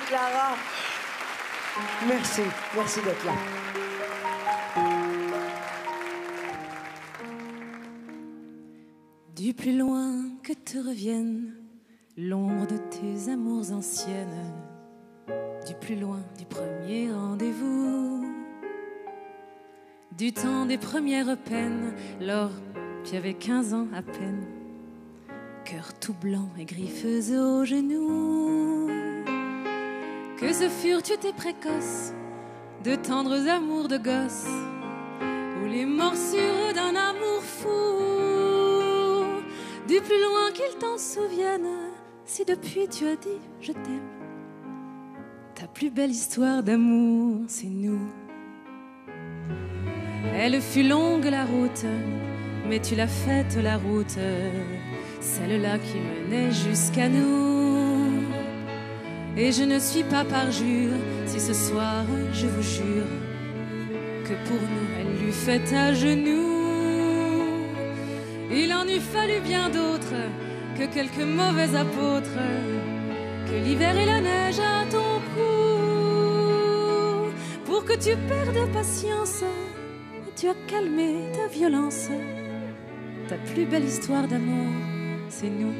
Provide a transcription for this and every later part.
Clara. Merci, merci d'être là. Du plus loin que te revienne l'ombre de tes amours anciennes, du plus loin du premier rendez-vous, du temps des premières peines, lors tu avais 15 ans à peine, cœur tout blanc et griffes aux genoux. Que ce furent tes précoces, de tendres amours de gosse, ou les morsures d'un amour fou. Du plus loin qu'ils t'en souviennent, si depuis tu as dit je t'aime, ta plus belle histoire d'amour, c'est nous. Elle fut longue la route, mais tu l'as faite la route, celle-là qui menait jusqu'à nous. Et je ne suis pas parjure si ce soir, je vous jure, que pour nous elle l'eût faite à genoux. Il en eût fallu bien d'autres que quelques mauvais apôtres, que l'hiver et la neige à ton cou, pour que tu perdes patience. Tu as calmé ta violence, ta plus belle histoire d'amour, c'est nous.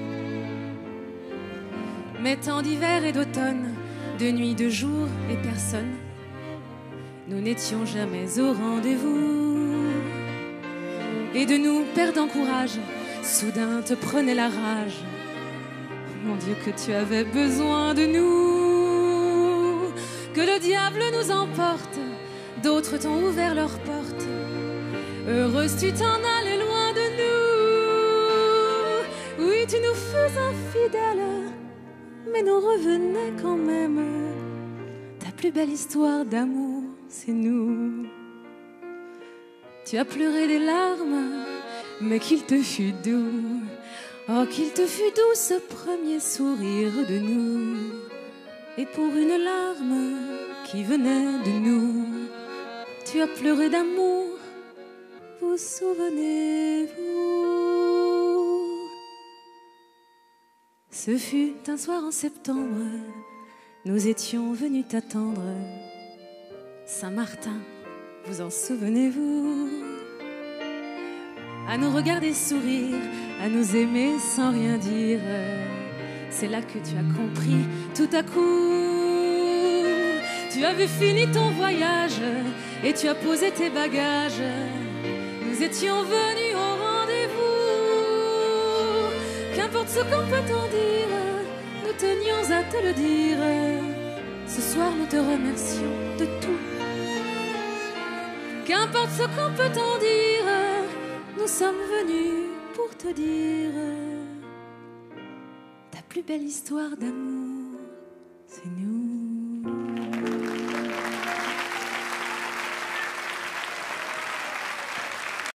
Mais tant d'hiver et d'automne, de nuit, de jour et personne, nous n'étions jamais au rendez-vous. Et de nous perdant courage, soudain te prenait la rage. Mon Dieu, que tu avais besoin de nous, que le diable nous emporte, d'autres t'ont ouvert leurs portes. Heureuse tu t'en allais loin de nous. Oui, tu nous fais infidèles, mais nous revenait quand même. Ta plus belle histoire d'amour, c'est nous. Tu as pleuré des larmes, mais qu'il te fut doux. Oh, qu'il te fut doux ce premier sourire de nous. Et pour une larme qui venait de nous, tu as pleuré d'amour, vous souvenez-vous? Ce fut un soir en septembre, nous étions venus t'attendre. Saint-Martin, vous en souvenez-vous? À nous regarder sourire, à nous aimer sans rien dire. C'est là que tu as compris tout à coup. Tu avais fini ton voyage et tu as posé tes bagages. Nous étions venus au rendez-vous. Qu'importe ce qu'on peut en dire, nous tenions à te le dire. Ce soir nous te remercions de tout. Qu'importe ce qu'on peut en dire, nous sommes venus pour te dire ta plus belle histoire d'amour, c'est nous.